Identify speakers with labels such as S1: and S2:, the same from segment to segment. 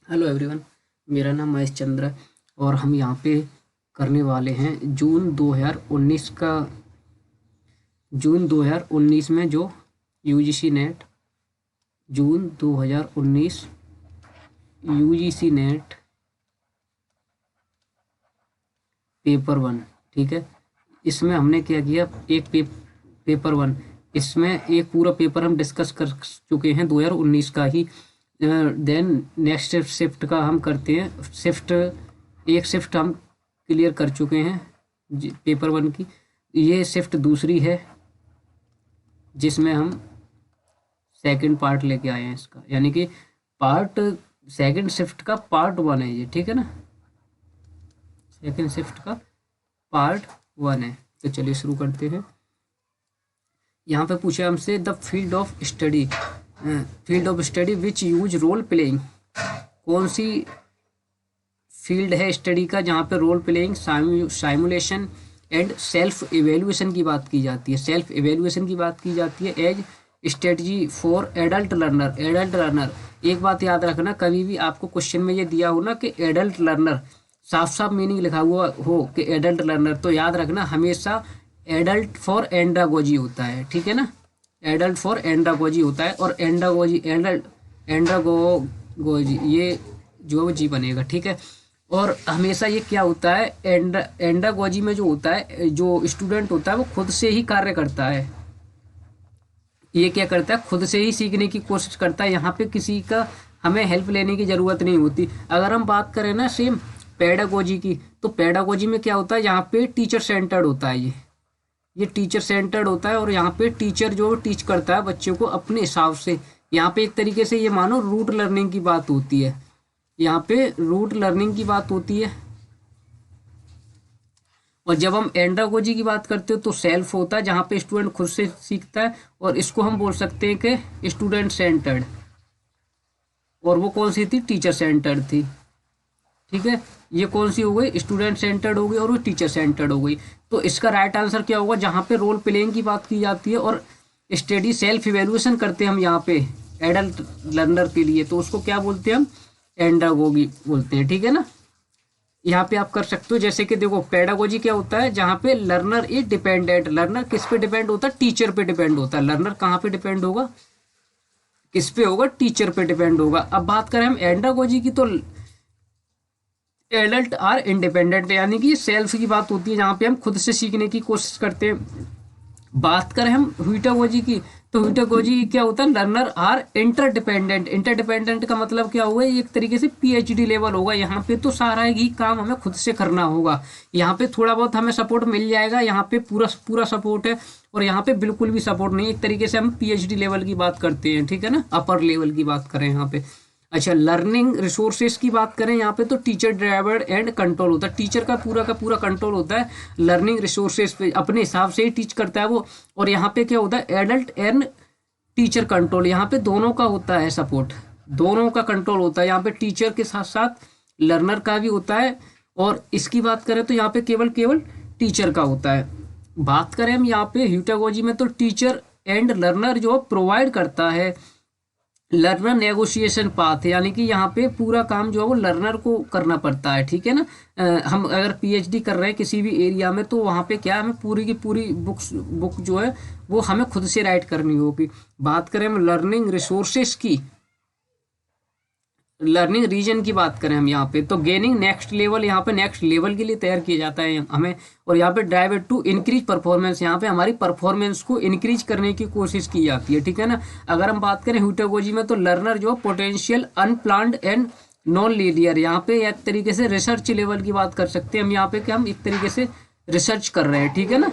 S1: Hello everyone. मेरा नाम महेश चंद्र है और हम यहाँ पे करने वाले हैं जून 2019 में जो यूजीसी नेट जून 2019 यूजीसी नेट पेपर वन। ठीक है, इसमें हमने क्या किया, पेपर वन, इसमें एक पूरा पेपर हम डिस्कस कर चुके हैं 2019 का ही। देन नेक्स्ट शिफ्ट का हम करते हैं। एक शिफ्ट हम क्लियर कर चुके हैं पेपर वन की। ये शिफ्ट दूसरी है जिसमें हम सेकंड पार्ट लेके आए हैं इसका, यानी कि सेकंड शिफ्ट का पार्ट वन है ये। ठीक है ना, सेकंड शिफ्ट का पार्ट वन है। तो चलिए शुरू करते हैं। यहाँ पे पूछा हमसे the field of study which use role playing. कौन सी फील्ड है स्टडी का जहाँ पे role playing, simulation and self evaluation की बात की जाती है। सेल्फ इवेल्युएशन की बात की जाती है as strategy for adult learner. एक बात याद रखना, कभी भी आपको क्वेश्चन में ये दिया हो ना कि एडल्ट लर्नर, साफ साफ मीनिंग लिखा हुआ हो कि एडल्ट लर्नर, तो याद रखना हमेशा एडल्ट फॉर एंड्रागोजी होता है। ठीक है ना, एडल्ट फॉर एंड्रागोजी होता है और एंड्रागोजी ये जो जी बनेगा। ठीक है, और हमेशा ये क्या होता है, एंड्रागोजी में जो होता है, जो स्टूडेंट होता है वो खुद से ही कार्य करता है। ये क्या करता है, खुद से ही सीखने की कोशिश करता है। यहाँ पे किसी का हमें हेल्प लेने की ज़रूरत नहीं होती। अगर हम बात करें ना सेम पेडागोजी की, तो पेडागोजी में क्या होता है, यहाँ पे टीचर सेंटर्ड होता है। ये टीचर सेंटर्ड होता है और यहाँ पे टीचर जो टीच करता है बच्चों को अपने हिसाब से। यहाँ पे एक तरीके से ये मानो रूट लर्निंग की बात होती है। यहाँ पे रूट लर्निंग की बात होती है। और जब हम एंड्रागोजी की बात करते हो तो सेल्फ होता है, जहाँ पे स्टूडेंट खुद से सीखता है, और इसको हम बोल सकते हैं कि स्टूडेंट सेंटर्ड। और वो कौन सी थी, टीचर सेंटर्ड थी। ठीक है, ये कौन सी हो गई, स्टूडेंट सेंटर्ड हो गई और वो टीचर सेंटर्ड हो गई। तो इसका राइट आंसर क्या होगा, जहाँ पे रोल प्लेइंग की बात की जाती है और स्टडी सेल्फ इवेल्युएशन करते हैं हम यहाँ पे एडल्ट लर्नर के लिए, तो उसको क्या बोलते हैं हम, एंड्रागोगी बोलते हैं। ठीक है ना, यहाँ पे आप कर सकते हो। जैसे कि देखो पेडागोजी क्या होता है, जहाँ पे लर्नर इज डिपेंडेंट। लर्नर किस पे डिपेंड होता है, टीचर पे डिपेंड होता है। लर्नर कहाँ पे डिपेंड होगा, किस पे होगा, टीचर पे डिपेंड होगा। अब बात करें हम एंड्रागोजी की, तो एडल्ट आर इंडिपेंडेंट, यानी कि सेल्फ की बात होती है, जहाँ पे हम खुद से सीखने की कोशिश करते हैं। बात करें हम ह्यूटागोजी की, तो ह्यूटागोजी क्या होता है, लर्नर आर इंटरडिपेंडेंट। इंटरडिपेंडेंट का मतलब क्या हुआ, एक तरीके से पीएचडी लेवल होगा। यहाँ पे तो सारा ही काम हमें खुद से करना होगा। यहाँ पे थोड़ा बहुत हमें सपोर्ट मिल जाएगा, यहाँ पे पूरा सपोर्ट है, और यहाँ पे बिल्कुल भी सपोर्ट नहीं। एक तरीके से हम पीएचडी लेवल की बात करते हैं। ठीक है ना, अपर लेवल की बात करें यहाँ पे। अच्छा, लर्निंग रिसोर्सेज की बात करें यहाँ पे, तो टीचर ड्राइवर एंड कंट्रोल होता है। टीचर का पूरा कंट्रोल होता है लर्निंग रिसोर्सेज पे, अपने हिसाब से ही टीच करता है वो। और यहाँ पे क्या होता है, एडल्ट एंड टीचर कंट्रोल, यहाँ पे दोनों का होता है सपोर्ट, दोनों का कंट्रोल होता है। यहाँ पे टीचर के साथ साथ लर्नर का भी होता है। और इसकी बात करें तो यहाँ पे केवल टीचर का होता है। बात करें हम यहाँ पे ह्यूटागोजी में, तो टीचर एंड लर्नर जो प्रोवाइड करता है लर्नर नेगोशिएशन पाथ, यानी कि यहाँ पे पूरा काम जो है वो लर्नर को करना पड़ता है। ठीक है ना, हम अगर पीएचडी कर रहे हैं किसी भी एरिया में, तो वहाँ पे क्या हमें पूरी की पूरी बुक जो है वो हमें खुद से राइट करनी होगी। बात करें हम लर्निंग रिसोर्सेज की, लर्निंग रीजन की बात करें हम यहाँ पे, तो गेनिंग नेक्स्ट लेवल, यहाँ पे नेक्स्ट लेवल के लिए तैयार किया जाता है हमें। और यहाँ पे ड्राइव टू इंक्रीज परफॉर्मेंस, यहाँ पे हमारी परफॉर्मेंस को इंक्रीज करने की कोशिश की जाती है। ठीक है ना, अगर हम बात करें ह्यूटागोजी में, तो लर्नर जो potential unplanned and non linear, यहाँ पे एक तरीके से रिसर्च लेवल की बात कर सकते हैं हम यहाँ पे, कि हम एक तरीके से रिसर्च कर रहे हैं। ठीक है ना,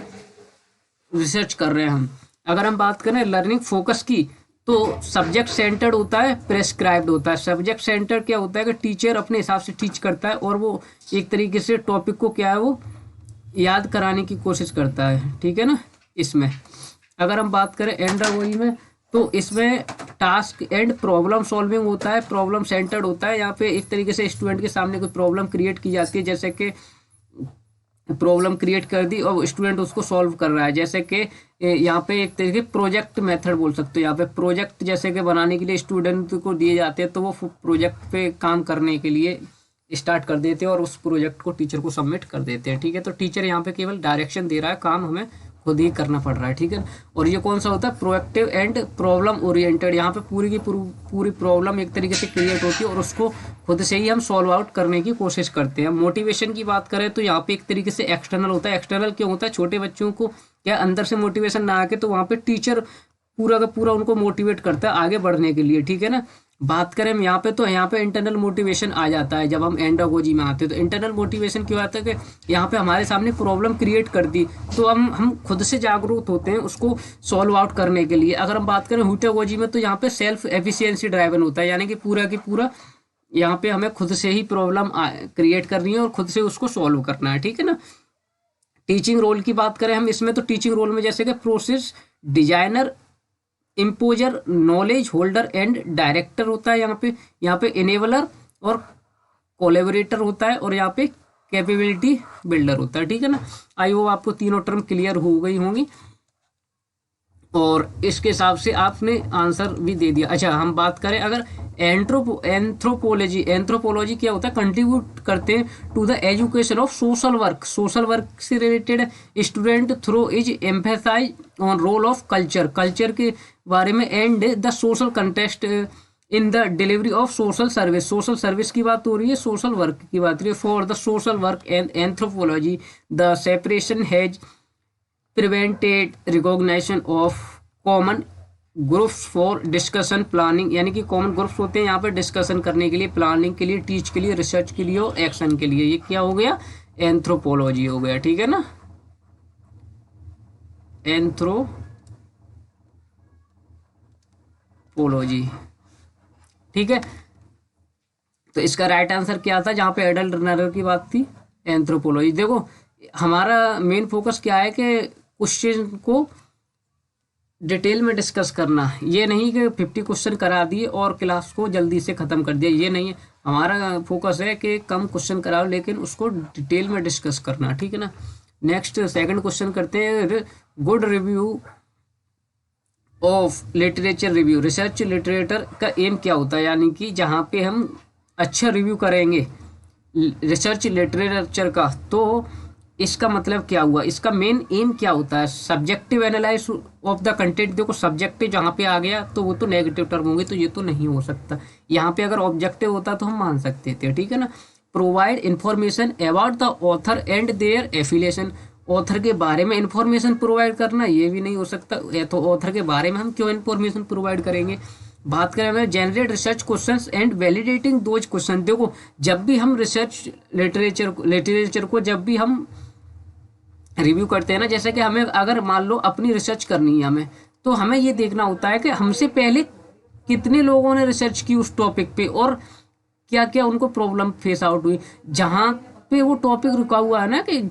S1: रिसर्च कर रहे हैं हम। अगर हम बात करें लर्निंग फोकस की, तो सब्जेक्ट सेंटर्ड होता है, प्रेस्क्राइब्ड होता है। सब्जेक्ट सेंटर क्या होता है कि टीचर अपने हिसाब से टीच करता है और वो एक तरीके से टॉपिक को क्या है वो याद कराने की कोशिश करता है। ठीक है ना, इसमें अगर हम बात करें एंड्रागोजी में, तो इसमें टास्क एंड प्रॉब्लम सॉल्विंग होता है, प्रॉब्लम सेंटर्ड होता है। यहाँ पे एक तरीके से स्टूडेंट के सामने कोई प्रॉब्लम क्रिएट की जाती है, जैसे कि प्रॉब्लम क्रिएट कर दी और स्टूडेंट उसको सॉल्व कर रहा है। जैसे कि यहाँ पे एक तरीके प्रोजेक्ट मेथड बोल सकते हो। यहाँ पे प्रोजेक्ट जैसे कि बनाने के लिए स्टूडेंट को दिए जाते हैं, तो वो प्रोजेक्ट पे काम करने के लिए स्टार्ट कर देते हैं और उस प्रोजेक्ट को टीचर को सबमिट कर देते हैं। ठीक है, तो टीचर यहाँ पे केवल डायरेक्शन दे रहा है, काम हमें खुद ही करना पड़ रहा है। ठीक है, और ये कौन सा होता है, प्रोएक्टिव एंड प्रॉब्लम ओरिएंटेड। यहाँ पे पूरी की पूरी प्रॉब्लम एक तरीके से क्रिएट होती है और उसको खुद से ही हम सॉल्व आउट करने की कोशिश करते हैं। मोटिवेशन की बात करें तो यहाँ पे एक तरीके से एक्सटर्नल होता है। एक्सटर्नल क्यों होता है, छोटे बच्चों को क्या अंदर से मोटिवेशन ना आके, तो वहाँ पे टीचर पूरा का पूरा उनको मोटिवेट करता है आगे बढ़ने के लिए। ठीक है ना, बात करें हम यहाँ पे, तो यहाँ पे इंटरनल मोटिवेशन आ जाता है जब हम एंडागोजी में आते हैं। तो इंटरनल मोटिवेशन क्यों आता है कि यहाँ पे हमारे सामने प्रॉब्लम क्रिएट कर दी, तो हम खुद से जागरूक होते हैं उसको सॉल्व आउट करने के लिए। अगर हम बात करें ह्यूटागोजी में, तो यहाँ पे सेल्फ एफिशिएंसी ड्राइवन होता है, यानी कि पूरा की पूरा यहाँ पे हमें खुद से ही प्रॉब्लम क्रिएट करनी है और खुद से उसको सॉल्व करना है। ठीक है ना, टीचिंग रोल की बात करें हम इसमें, तो टीचिंग रोल में जैसे कि process designer, imposer, knowledge holder and director होता है। यहाँ पे इनेबलर और कोलेबोरेटर होता है, और यहाँ पे कैपेबिलिटी बिल्डर होता है। ठीक है ना, आई होप आपको तीनों टर्म क्लियर हो गई होंगी और इसके हिसाब से आपने आंसर भी दे दिया। अच्छा, हम बात करें अगर एंथ्रोपोलॉजी क्या होता है, कंट्रीब्यूट करते हैं to the education of social work. Social work से related student through is emphasise on role of culture, culture के बारे में, and the social context in the delivery of social service. Social service की बात हो रही है, सोशल वर्क की बात हो रही है। For the social work and anthropology the separation has prevented recognition of common groups for discussion planning, यानी कि कॉमन ग्रुप्स होते हैं यहाँ पर डिस्कशन करने के लिए, प्लानिंग के लिए, टीच के लिए, रिसर्च के लिए और एक्शन के लिए। ये क्या हो गया, एंथ्रोपोलॉजी हो गया। ठीक है ना, एंथ्रोपोलॉजी। ठीक है, तो इसका राइट आंसर क्या था, जहाँ पे एडल्ट लर्नर की बात थी, एंथ्रोपोलॉजी। देखो हमारा मेन फोकस क्या है कि क्वेश्चन को डिटेल में डिस्कस करना। ये नहीं कि 50 क्वेश्चन करा दिए और क्लास को जल्दी से ख़त्म कर दिया, ये नहीं है। हमारा फोकस है कि कम क्वेश्चन कराओ लेकिन उसको डिटेल में डिस्कस करना। ठीक है ना, नेक्स्ट सेकंड क्वेश्चन करते हैं। Good review of literature review, research literature का एम क्या होता है, यानी कि जहाँ पे हम अच्छा रिव्यू करेंगे रिसर्च लिटरेचर का, तो इसका मतलब क्या हुआ, इसका मेन एम क्या होता है, subjective analyse of the content. देखो सब्जेक्टिव जहाँ पे आ गया तो वो तो नेगेटिव टर्म होंगे, तो ये तो नहीं हो सकता। यहाँ पे अगर ऑब्जेक्टिव होता तो हम मान सकते थे। ठीक है ना, provide information about the author and their affiliation, author के बारे में इंफॉर्मेशन प्रोवाइड करना, ये भी नहीं हो सकता। तो ऑथर के बारे में हम क्यों इंफॉर्मेशन प्रोवाइड करेंगे। बात करें हमें generate research questions and validating those question. देखो जब भी हम रिसर्च लिटरेचर को जब भी हम रिव्यू करते हैं ना, जैसे कि हमें अगर मान लो अपनी रिसर्च करनी है हमें, तो हमें ये देखना होता है कि हमसे पहले कितने लोगों ने रिसर्च की उस टॉपिक पे और क्या क्या उनको प्रॉब्लम फेस आउट हुई। जहाँ पे वो टॉपिक रुका हुआ है ना, कि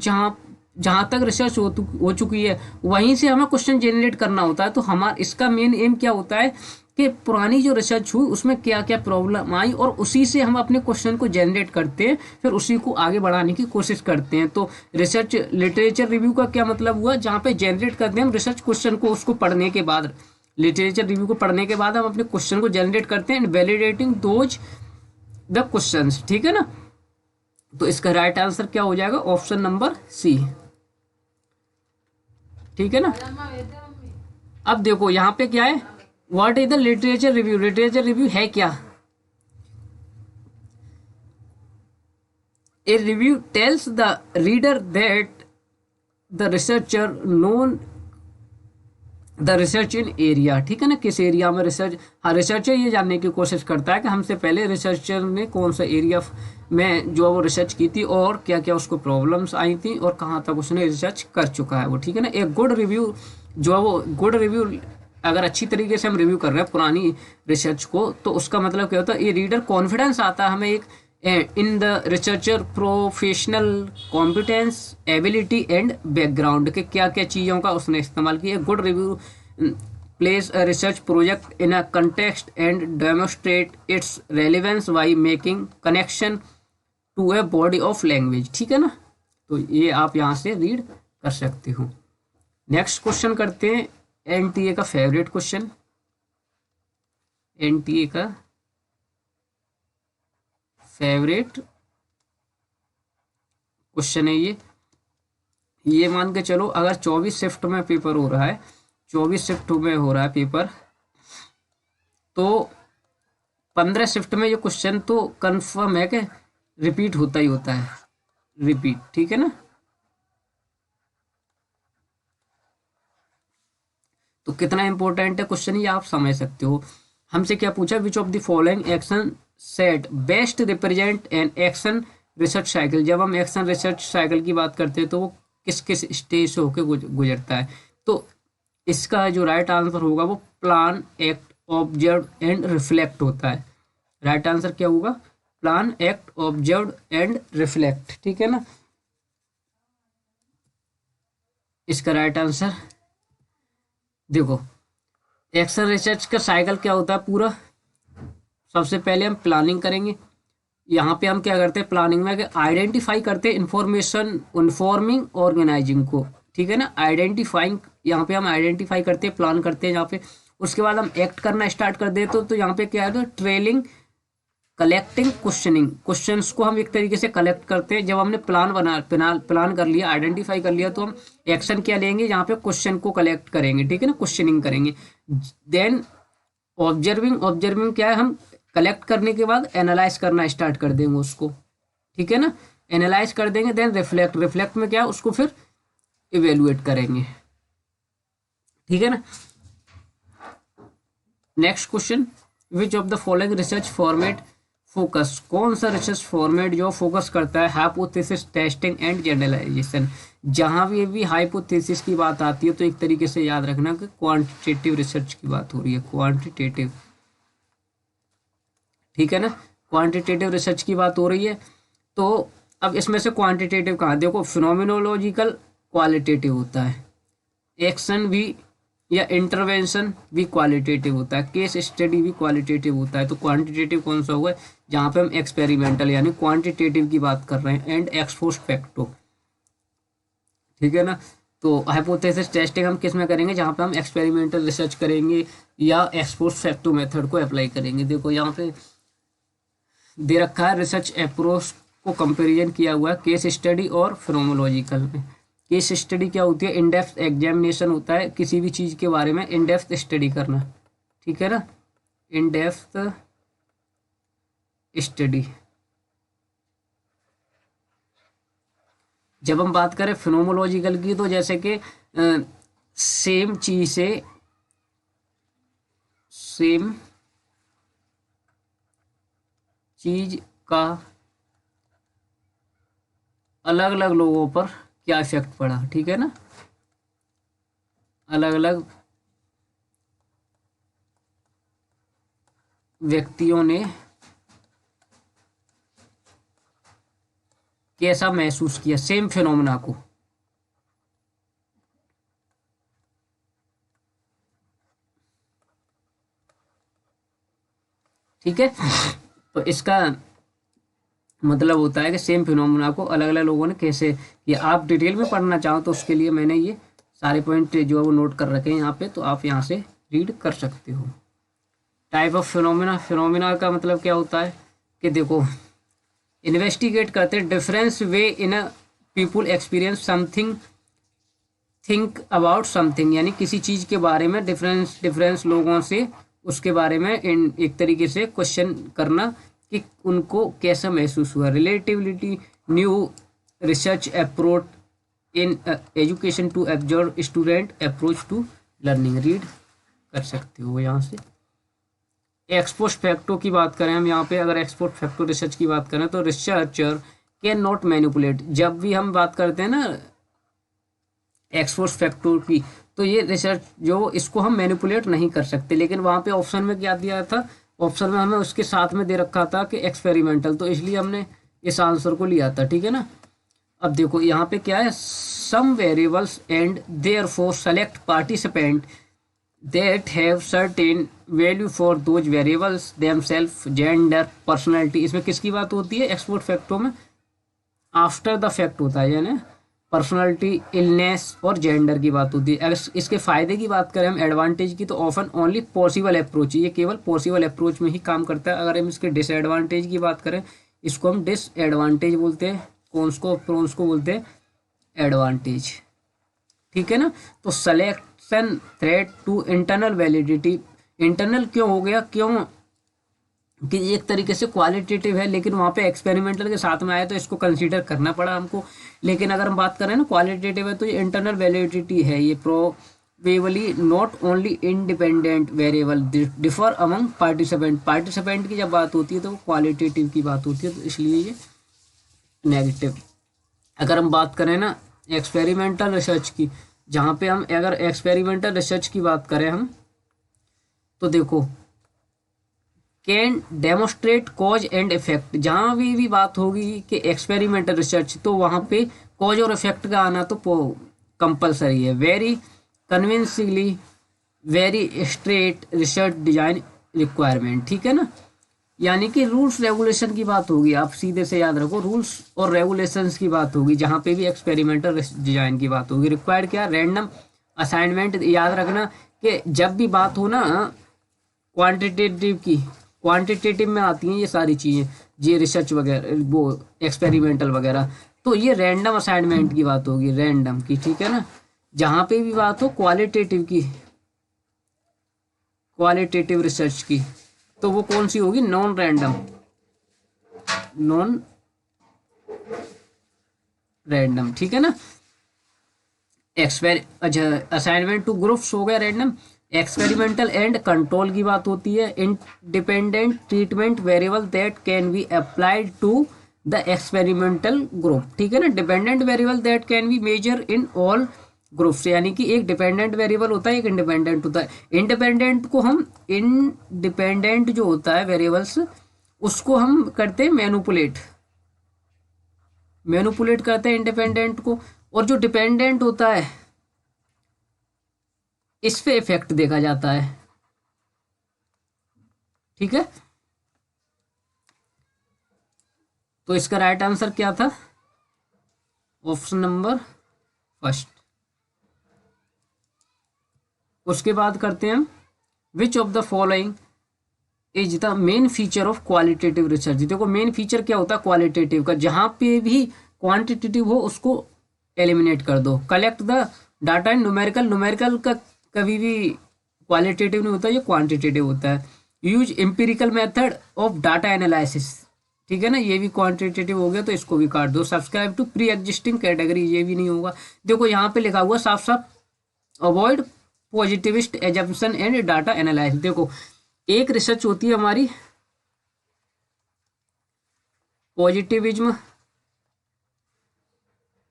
S1: जहाँ तक रिसर्च हो चुकी है वहीं से हमें क्वेश्चन जनरेट करना होता है। तो हमारा इसका मेन एम क्या होता है कि पुरानी जो रिसर्च हुई उसमें क्या क्या प्रॉब्लम आई और उसी से हम अपने क्वेश्चन को जनरेट करते हैं, फिर उसी को आगे बढ़ाने की कोशिश करते हैं। तो रिसर्च लिटरेचर रिव्यू का क्या मतलब हुआ, जहाँ पे जनरेट करते हैं हम रिसर्च क्वेश्चन को, उसको पढ़ने के बाद, लिटरेचर रिव्यू को पढ़ने के बाद हम अपने क्वेश्चन को जनरेट करते हैं and validating those the questions. ठीक है ना, तो इसका राइट आंसर क्या हो जाएगा, ऑप्शन नंबर सी। ठीक है ना, अब देखो यहाँ पे क्या है, what is the literature review. Literature review है क्या, a review tells the reader that the researcher known the research in area. ठीक है ना, किस एरिया में रिसर्च, हाँ रिसर्चर ये जानने की कोशिश करता है कि हमसे पहले रिसर्चर ने कौन सा एरिया में जो वो रिसर्च की थी और क्या क्या उसको प्रॉब्लम्स आई थी और कहाँ तक उसने रिसर्च कर चुका है वो। ठीक है ना, एक गुड रिव्यू जो है वो गुड रिव्यू, अगर अच्छी तरीके से हम रिव्यू कर रहे हैं पुरानी रिसर्च को, तो उसका मतलब क्या होता है, ये रीडर कॉन्फिडेंस आता है हमें एक in the researcher professional competence, ability and background के क्या क्या चीज़ों का उसने इस्तेमाल किया। Good review place a research project in a context and demonstrate its relevance by making connection to a body of language. ठीक है ना, तो ये आप यहाँ से रीड कर सकते हो। नेक्स्ट क्वेश्चन करते हैं एनटीए का फेवरेट क्वेश्चन। एनटीए का फेवरेट क्वेश्चन है ये मान के चलो, अगर 24 शिफ्ट में पेपर हो रहा है, 24 शिफ्ट में हो रहा है पेपर, तो 15 शिफ्ट में ये क्वेश्चन तो कंफर्म है कि रिपीट होता ही होता है, रिपीट, ठीक है ना। तो कितना इंपॉर्टेंट है क्वेश्चन ये आप समझ सकते हो। हमसे क्या पूछा, विच of the following action set best represent an action research cycle. जब हम एक्शन रिसर्च साइकिल की बात करते हैं तो वो किस किस स्टेज से होकर गुजरता है। तो इसका जो राइट आंसर होगा वो plan, act, observe and reflect होता है। राइट आंसर क्या होगा, plan, act, observe and reflect, ठीक है ना। इसका राइट आंसर देखो, एक्शन रिसर्च का साइकिल क्या होता है पूरा, सबसे पहले हम प्लानिंग करेंगे। यहाँ पे हम क्या करते हैं प्लानिंग में, आइडेंटिफाई करते हैं इंफॉर्मेशन, इन्फॉर्मिंग, ऑर्गेनाइजिंग को, ठीक है ना। आइडेंटिफाइंग, यहाँ पे हम आइडेंटिफाई करते हैं, प्लान करते हैं यहाँ पे। उसके बाद हम एक्ट करना स्टार्ट कर देते तो यहाँ पे क्या है, तो ट्रेलिंग, कलेक्टिंग, क्वेश्चनिंग। क्वेश्चंस को हम एक तरीके से कलेक्ट करते हैं। जब हमने प्लान कर लिया, आइडेंटिफाई कर लिया, तो हम एक्शन क्या लेंगे, यहाँ पे क्वेश्चन को कलेक्ट करेंगे, ठीक है ना, क्वेश्चनिंग करेंगे। देन ऑब्जर्विंग क्या है, हम कलेक्ट करने के बाद एनालाइज करना स्टार्ट कर देंगे उसको, ठीक है ना, एनालाइज कर देंगे। देन रिफ्लेक्ट में क्या है, उसको फिर इवेलुएट करेंगे, ठीक है ना। Next question, which of the following research format focus, कौन सा रिसर्च फॉर्मेट जो फोकस करता है हाइपोथेसिस टेस्टिंग एंड जनरलाइजेशन। जहां भी हाइपोथेसिस की बात आती है तो एक तरीके से याद रखना कि क्वांटिटेटिव रिसर्च की बात हो रही है, क्वांटिटेटिव, ठीक है ना, क्वांटिटेटिव रिसर्च की बात हो रही है। तो अब इसमें से क्वांटिटेटिव कहाँ, देखो फिनोमिनोलॉजिकल क्वालिटेटिव होता है, एक्शन भी या इंटरवेंशन भी क्वालिटेटिव होता है, केस स्टडी भी क्वालिटेटिव होता है। तो क्वांटिटेटिव कौन सा हुआ है, जहाँ पे हम एक्सपेरिमेंटल यानी क्वांटिटेटिव की बात कर रहे हैं, एंड एक्स पोस्ट फैक्टो, ठीक है ना। तो हाइपोथेसिस टेस्टिंग हम किस में करेंगे, जहाँ पे हम एक्सपेरिमेंटल रिसर्च करेंगे या एक्स पोस्ट फैक्टो मेथड को अप्लाई करेंगे। देखो यहाँ पे दे रखा है, रिसर्च अप्रोच को कंपेरिजन किया हुआ है केस स्टडी और फिनोमिनोलॉजिकल में। केस स्टडी क्या होती है, इन डेप्थ एग्जामिनेशन होता है किसी भी चीज़ के बारे में, इन डेप्थ स्टडी करना, ठीक है ना, इन डेप्थ स्टडी। जब हम बात करें फिनोमिनोलॉजिकल की, तो जैसे कि सेम चीज से सेम चीज का अलग अलग लोगों पर क्या इफेक्ट पड़ा, ठीक है ना, अलग अलग व्यक्तियों ने कैसा महसूस किया सेम फिनोमेना को, ठीक है। तो इसका मतलब होता है कि सेम फिनोमेना को अलग अलग लोगों ने कैसे, ये आप डिटेल में पढ़ना चाहो तो उसके लिए मैंने ये सारे पॉइंट जो है वो नोट कर रखे हैं यहाँ पे, तो आप यहाँ से रीड कर सकते हो। टाइप ऑफ फिनोमेना, फिनोमेना का मतलब क्या होता है कि देखो, इन्वेस्टिगेट करते हैं difference way in a people experience something, think about something, यानी किसी चीज़ के बारे में डिफरेंस लोगों से उसके बारे में इन एक तरीके से क्वेश्चन करना कि उनको कैसा महसूस हुआ। Relativity, new research approach in education to observe student approach to learning, read कर सकते हो यहाँ से। एक्सपोस्ट फैक्टो की बात करें हम यहाँ पे, अगर एक्सपोस्ट फैक्टो रिसर्च की बात करें तो रिसर्चर कैन नॉट मैनिपुलेट। जब भी हम बात करते हैं ना एक्सपोस्ट फैक्टो की, तो ये रिसर्च जो इसको हम मैनिपुलेट नहीं कर सकते, लेकिन वहाँ पे ऑप्शन में क्या दिया था, ऑप्शन में हमें उसके साथ में दे रखा था कि एक्सपेरिमेंटल, तो इसलिए हमने इस आंसर को लिया था, ठीक है ना। अब देखो यहाँ पे क्या है, some variables and therefore select participant that have certain value for those variables themselves, gender, personality। इसमें किसकी बात होती है एक्सपोर्ट फैक्टो में, आफ्टर द फैक्ट होता है, यानी पर्सनालिटी, इलनेस और जेंडर की बात होती है। अगर इसके फायदे की बात करें हम एडवांटेज की, तो ऑफन ओनली पॉसिबल अप्रोच, ये केवल पॉसिबल अप्रोच में ही काम करता है। अगर हम इसके डिसएडवांटेज की बात करें, इसको हम डिसएडवांटेज बोलते हैं, प्रोन्स को बोलते हैं एडवांटेज, ठीक है ना। तो selection threat to internal validity, internal क्यों हो गया, क्यों कि एक तरीके से क्वालिटेटिव है, लेकिन वहाँ पे एक्सपेरिमेंटल के साथ में आया तो इसको कंसीडर करना पड़ा हमको। लेकिन अगर हम बात करें ना क्वालिटेटिव है, तो ये इंटरनल वैलिडिटी है, ये probably not only independent variable differ among participant, participant की जब बात होती है तो क्वालिटेटिव की बात होती है, तो इसलिए ये नेगेटिव। अगर हम बात करें ना एक्सपेरिमेंटल रिसर्च की, जहाँ पे हम अगर एक्सपेरिमेंटल रिसर्च की बात करें हम, तो देखो can demonstrate cause and effect, जहाँ भी बात होगी कि एक्सपेरिमेंटल रिसर्च, तो वहाँ पे कॉज और इफेक्ट का आना तो कंपलसरी है। Very convincingly, very straight research design requirement, ठीक है ना। यानी कि रूल्स रेगुलेशन की बात होगी, आप सीधे से याद रखो, रूल्स और रेगुलेशंस की बात होगी जहाँ पे भी एक्सपेरिमेंटल डिजाइन की बात होगी। रिक्वायर्ड क्या, रैंडम असाइनमेंट, याद रखना कि जब भी बात हो ना क्वांटिटेटिव की, क्वांटिटेटिव में आती हैं ये सारी चीज़ें, ये रिसर्च वगैरह, वो एक्सपेरिमेंटल वगैरह, तो ये रैंडम असाइनमेंट की बात होगी, रैंडम की, ठीक है ना। जहाँ पे भी बात हो क्वालिटेटिव की, क्वालिटेटिव रिसर्च की, तो वो कौन सी होगी, नॉन रैंडम, नॉन रैंडम, ठीक है ना। अच्छा, असाइनमेंट टू ग्रुप्स हो गया रैंडम। एक्सपेरिमेंटल एंड कंट्रोल की बात होती है, independent treatment variable that can be applied to the experimental group, ठीक है ना। Dependent variable that can be measure in all groups, यानी कि एक डिपेंडेंट वेरिएबल होता है, एक इंडिपेंडेंट होता है। इंडिपेंडेंट को हम, इंडिपेंडेंट जो होता है वेरिएबल्स, उसको हम करते हैं मैनिपुलेट, मैनिपुलेट करते हैं इंडिपेंडेंट को, और जो डिपेंडेंट होता है इस पे इफेक्ट देखा जाता है, ठीक है। तो इसका राइट आंसर क्या था, ऑप्शन नंबर फर्स्ट। उसके बाद करते हैं हम, विच of the following is the main feature of qualitative research. देखो मेन फीचर क्या होता है क्वालिटेटिव का, जहां पे भी क्वांटिटेटिव हो उसको एलिमिनेट कर दो। Collect the data in numerical, numerical का कभी भी क्वालिटेटिव नहीं होता, ये क्वांटिटेटिव होता है। Use empirical method of data analysis, ठीक है ना, ये भी क्वांटिटेटिव हो गया, तो इसको भी काट दो। Subscribe to pre existing category, ये भी नहीं होगा। देखो यहाँ पे लिखा हुआ साफ साफ, avoid positivist assumption and data analysis. देखो एक रिसर्च होती है हमारी पॉजिटिविज्म,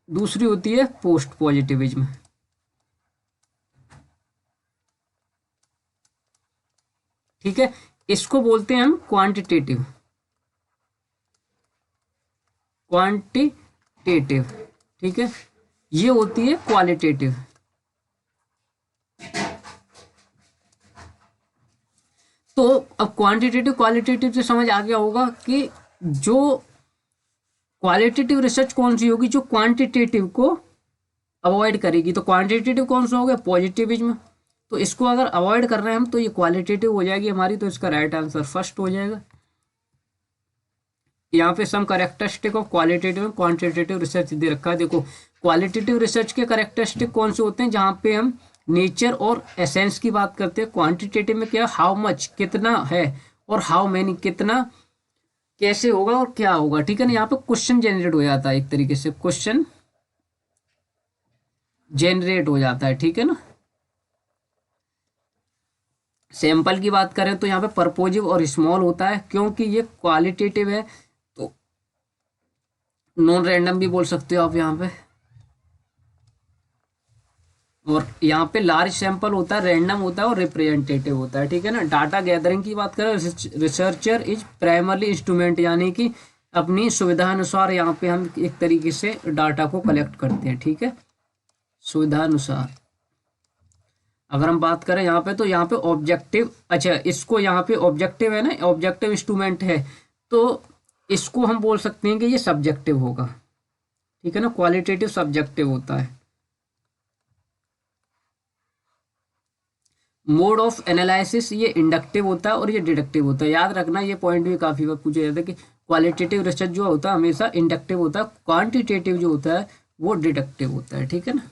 S1: दूसरी होती है पोस्ट पॉजिटिविज्म, ठीक है। इसको बोलते हैं हम क्वांटिटेटिव, क्वांटिटेटिव, ठीक है। ये होती है क्वालिटेटिव। तो अब क्वांटिटेटिव क्वालिटेटिव से समझ आ गया होगा कि जो क्वालिटेटिव रिसर्च कौन सी होगी, जो क्वांटिटेटिव को अवॉइड करेगी। तो क्वांटिटेटिव कौन सा हो गया, पॉजिटिविज्म। तो इसको अगर अवॉइड कर रहे हैं हम, तो ये क्वालिटेटिव हो जाएगी हमारी, तो इसका राइट आंसर फर्स्ट हो जाएगा। यहाँ पे some characteristic of qualitative and quantitative research दे रखा है। देखो क्वालिटेटिव रिसर्च के कैरेक्टरिस्टिक कौन से होते हैं, जहाँ पे हम नेचर और एसेंस की बात करते हैं। क्वांटिटेटिव में क्या, हाउ मच कितना है, और हाउ मैनी कितना कैसे होगा और क्या होगा, ठीक है ना। यहाँ पे क्वेश्चन जनरेट हो जाता है, एक तरीके से क्वेश्चन जनरेट हो जाता है, ठीक है ना। सैंपल की बात करें तो यहाँ पे परपोजिव और स्मॉल होता है, क्योंकि ये क्वालिटेटिव है, तो नॉन रैंडम भी बोल सकते हो आप यहाँ पे। और यहाँ पे लार्ज सैंपल होता है, रैंडम होता है और रिप्रेजेंटेटिव होता है, ठीक है ना। डाटा गैदरिंग की बात करें, रिसर्चर इज प्राइमरली इंस्ट्रूमेंट, यानी कि अपनी सुविधा अनुसार यहाँ पे हम एक तरीके से डाटा को कलेक्ट करते हैं, ठीक है, सुविधा अनुसार। अगर हम बात करें यहाँ पे, तो यहाँ पे ऑब्जेक्टिव, अच्छा इसको यहाँ पे ऑब्जेक्टिव है ना, ऑब्जेक्टिव इंस्ट्रूमेंट है, तो इसको हम बोल सकते हैं कि ये सब्जेक्टिव होगा, ठीक है ना। क्वालिटेटिव सब्जेक्टिव होता है। मोड ऑफ एनालिसिस ये इंडक्टिव होता है और ये डिडक्टिव होता है। याद रखना, ये पॉइंट भी काफी बार पूछा जाता है कि क्वालिटेटिव रिसर्च जो होता है हमेशा इंडक्टिव होता है, क्वांटिटेटिव जो होता है वो डिडक्टिव होता है, ठीक है ना।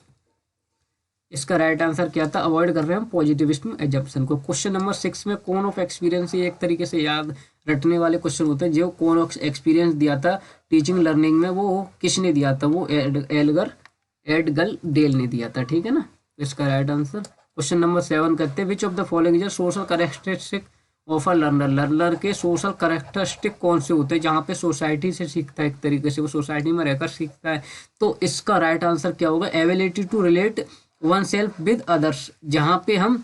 S1: इसका राइट आंसर क्या था, अवॉइड कर रहे हैं हम पॉजिटिविज्म एजम्पशन को। क्वेश्चन नंबर 6 में कौन ऑफ एक्सपीरियंस, ये एक तरीके से याद रटने वाले क्वेश्चन होते हैं। जो कौन ऑफ एक्सपीरियंस दिया था टीचिंग लर्निंग में, वो किसने दिया था, वो एडगल डेल ने दिया था, ठीक है ना। इसका राइट आंसर क्वेश्चन नंबर 7 करते हैं, which of the following is social characteristic of a learner. Learner के सोशल कैरेक्टरिस्टिक कौन से होते हैं, जहाँ पे सोसाइटी से सीखता है, एक तरीके से वो सोसाइटी में रहकर सीखता है। तो इसका राइट आंसर क्या होगा, ability to relate oneself with others, जहाँ पे हम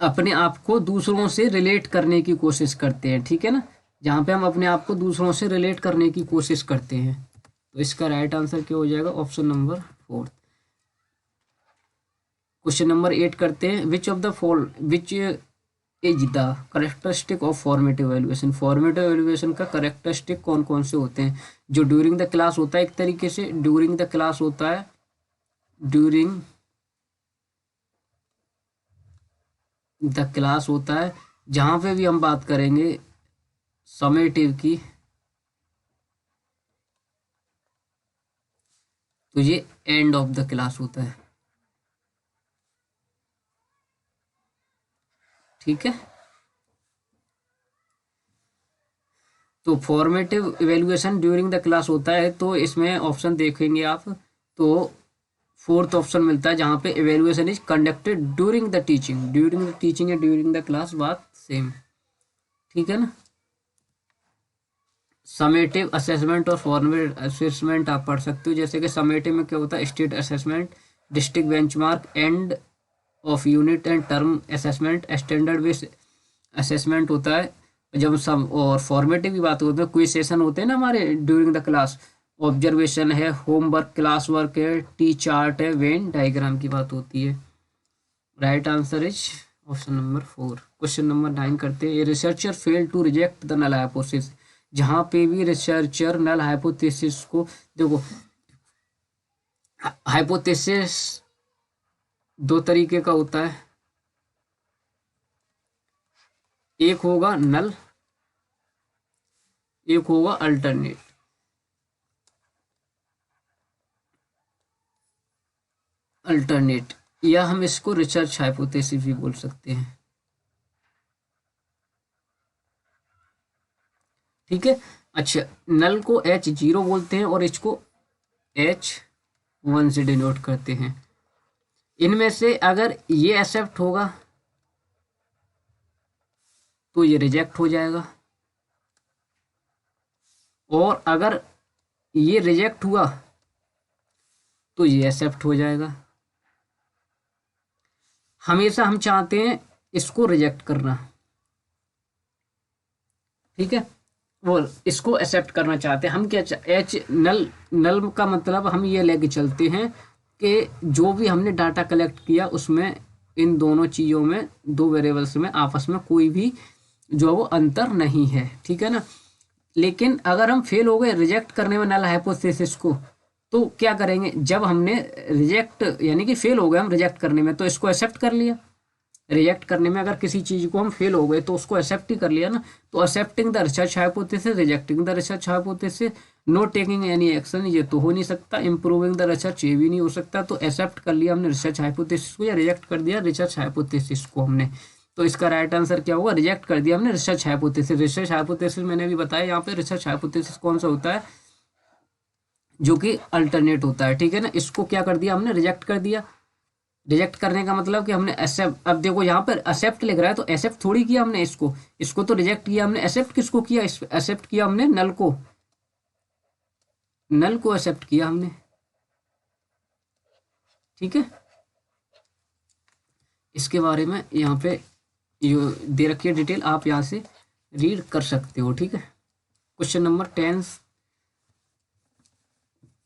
S1: अपने आप को दूसरों से रिलेट करने की कोशिश करते हैं, ठीक है ना। जहाँ पे हम अपने आप को दूसरों से रिलेट करने की कोशिश करते हैं। तो इसका राइट आंसर क्या हो जाएगा, ऑप्शन नंबर 4। क्वेश्चन नंबर 8 करते हैं, which is the characteristic of formative evaluation. Formative evaluation का करेक्टरिस्टिक कौन कौन से होते हैं। जो ड्यूरिंग द क्लास होता है, एक तरीके से ड्यूरिंग द क्लास होता है, ड्यूरिंग द क्लास होता है। जहाँ पे भी हम बात करेंगे समेटिव की, तो ये एंड ऑफ द क्लास होता है, ठीक है। तो formative evaluation during the class होता है, तो इसमें ऑप्शन देखेंगे आप तो 4th ऑप्शन मिलता है, जहाँ पे evaluation is conducted during the teaching. During the teaching या ड्यूरिंग द क्लास बात सेम, ठीक है ना। समेटिव असेसमेंट और फॉर्मेटिव असेसमेंट आप पढ़ सकते हो। जैसे कि समेटिव में क्या होता है, state assessment, district benchmark, end of unit and term assessment, standard based assessment होता है जब सब। और फॉर्मेटिव की बात होती है, क्विज सेशन होते हैं ना हमारे ड्यूरिंग द क्लास, ऑब्जर्वेशन है, होमवर्क, क्लास वर्क है, टी चार्ट है, वेन डायग्राम की बात होती है। Right answer is option number 4। Question number 9 करते हैं, researcher fail to reject the null hypothesis. जहाँ पे भी रिसर्चर नल हाइपोथेसिस को, देखो हाइपोथेसिस 2 तरीके का होता है, एक होगा नल, एक होगा अल्टरनेट। या हम इसको रिसर्च हाइपोथेसिस भी बोल सकते हैं, ठीक है। अच्छा, नल को H0 बोलते हैं और इसको H1 से डिनोट करते हैं। इनमें से अगर ये एक्सेप्ट होगा तो ये रिजेक्ट हो जाएगा, और अगर ये रिजेक्ट हुआ तो ये एक्सेप्ट हो जाएगा। हमेशा हम चाहते हैं इसको रिजेक्ट करना, ठीक है, वो इसको एक्सेप्ट करना चाहते हैं हम। क्या एच नल का मतलब हम ये लेके चलते हैं कि जो भी हमने डाटा कलेक्ट किया उसमें इन दोनों चीज़ों में, 2 वेरिएबल्स में आपस में कोई भी जो है वो अंतर नहीं है, ठीक है ना। लेकिन अगर हम फेल हो गए रिजेक्ट करने में नल हाइपोथेसिस को, तो क्या करेंगे, जब हमने रिजेक्ट यानी कि फेल हो गए हम रिजेक्ट करने में, तो इसको एक्सेप्ट कर लिया। रिजेक्ट करने में अगर किसी चीज़ को हम फेल हो गए तो उसको एक्सेप्ट ही कर लिया ना। तो accepting the research hypothesis, rejecting the research hypothesis, know taking any action, ये तो हो नहीं सकता। इम्प्रूविंग द रिसर्च, ये भी नहीं हो सकता। तो एक्सेप्ट कर लिया हमने रिसर्च हाइपोथेसिस को, या रिजेक्ट कर दिया रिसर्च हाइपोथेसिस को हमने। तो इसका राइट आंसर क्या होगा, रिजेक्ट कर दिया हमने रिसर्च हाइपोथेसिस। रिसर्च हाइपोथेसिस मैंने भी बताया यहाँ पे, रिसर्च हाइपोथेसिस कौन सा होता है, जो कि अल्टरनेट होता है, ठीक है ना। इसको क्या कर दिया हमने, रिजेक्ट कर दिया। रिजेक्ट करने का मतलब कि हमने एक्सेप्ट, अब देखो यहाँ पर एक्सेप्ट लिख रहा है तो एक्सेप्ट थोड़ी किया हमने इसको तो रिजेक्ट किया हमने। एक्सेप्ट किसको किया, एक्सेप्ट किया हमने नल को एक्सेप्ट किया हमने, ठीक है। इसके बारे में यहाँ पे ये दे रखी है डिटेल, आप यहाँ से रीड कर सकते हो, ठीक है। Question number 10,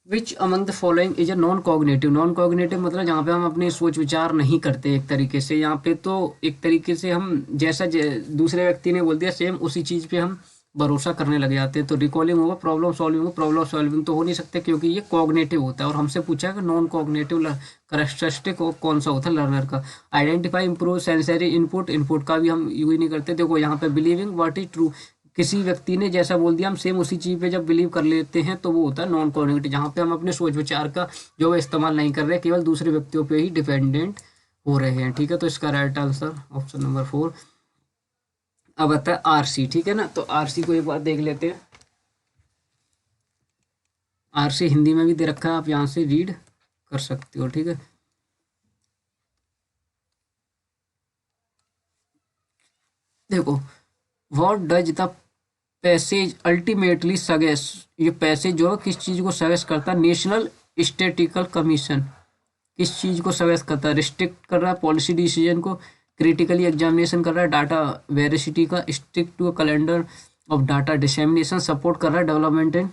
S1: which among the following is a non cognitive. Non cognitive मतलब जहाँ पे हम अपने सोच विचार नहीं करते एक तरीके से। यहाँ पे तो एक तरीके से हम जैसा दूसरे व्यक्ति ने बोल दिया सेम उसी चीज़ पे हम भरोसा करने लग जाते हैं। तो रिकॉलिंग होगा, प्रॉब्लम सॉल्विंग तो हो नहीं सकते क्योंकि ये कॉग्निटिव होता है। और हमसे पूछा है कि नॉन कॉग्निटिव करेक्टरिस्टिक कौन सा होता है लर्नर का। Identify improve sensory input, input का भी हम यूज नहीं करते। देखो यहाँ पे बिलीविंग व्हाट इज ट्रू, किसी व्यक्ति ने जैसा बोल दिया हम सेम उसी चीज़ पे जब बिलीव कर लेते हैं तो वो होता है नॉन कॉग्निटिव, जहाँ पे हम अपने सोच विचार का जो है इस्तेमाल नहीं कर रहे, केवल दूसरे व्यक्तियों पे ही डिपेंडेंट हो रहे हैं। ठीक है, तो इसका राइट आंसर ऑप्शन नंबर 4। अब आता है आरसी। ठीक है ना, तो आरसी को एक बार देख लेते हैं। आरसी हिंदी में भी दे रखा है, आप यहाँ से रीड कर सकते हो। ठीक है, देखो what does the passage ultimately suggest, ये पैसेज जो है किस चीज को सजेस्ट करता है? नेशनल स्टैटिस्टिकल कमीशन किस चीज को सजेस्ट करता है? रिस्ट्रिक्ट कर रहा है पॉलिसी डिसीजन को, क्रिटिकली एग्जामिनेशन कर रहा है डाटा वेरिसिटी का, stick to calendar of data dissemination, support कर रहा है डेवलपमेंट इन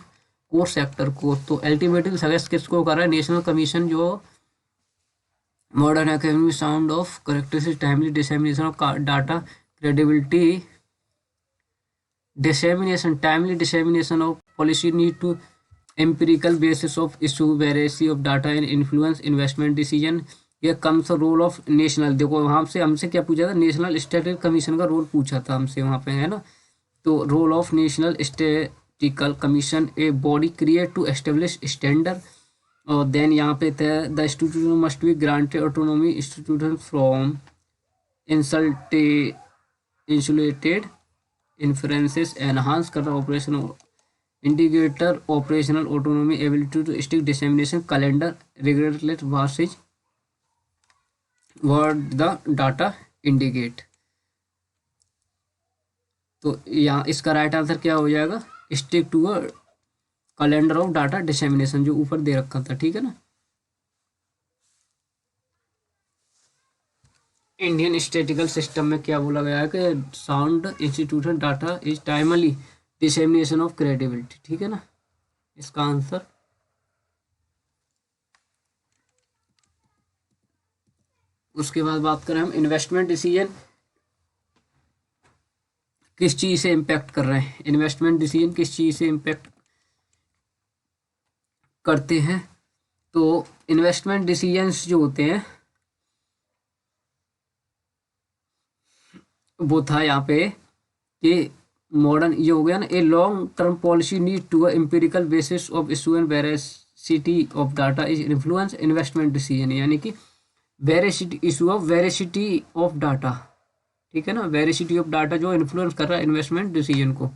S1: कोर सेक्टर को। तो अल्टीमेटली सजेस्ट किसको कर रहा है? नेशनल कमीशन जो modern academy sound of characteristic timely dissemination of data credibility dissemination timely dissemination of policy need to empirical basis of issue veracy of data and influence investment decision। ये comes role of national, देखो वहाँ से हमसे क्या पूछा था? National statistical commission का role पूछा था हमसे वहाँ पे, है ना। तो role of national statistical commission, a body create to establish standard. और देन यहाँ पे थे the institution must be granted autonomy institution from insulated influences, enhance कर रहा operation indicator operational autonomy ability to stick dissemination calendar regulate versus word the data indicate. तो यहाँ इसका right answer क्या हो जाएगा? Stick to a calendar of data dissemination, जो ऊपर दे रखा था। ठीक है ना, इंडियन स्टैटिस्टिकल सिस्टम में क्या बोला गया है कि sound institution data is timely dissemination of credibility. ठीक है ना, इसका आंसर उसके बाद बात करें हम इन्वेस्टमेंट डिसीजन किस चीज से इम्पैक्ट कर रहे हैं। इन्वेस्टमेंट डिसीजन किस चीज से इम्पैक्ट करते हैं? तो इन्वेस्टमेंट डिसीजंस जो होते हैं वो था यहाँ पे कि मॉडर्न ये हो गया ना, a long term policy need to empirical basis of issue and veracity of data is influence investment decision, यानी कि veracity issue of veracity of data. ठीक है ना, वेरासिटी ऑफ डाटा जो इन्फ्लुएंस कर रहा है इन्वेस्टमेंट डिसीजन को।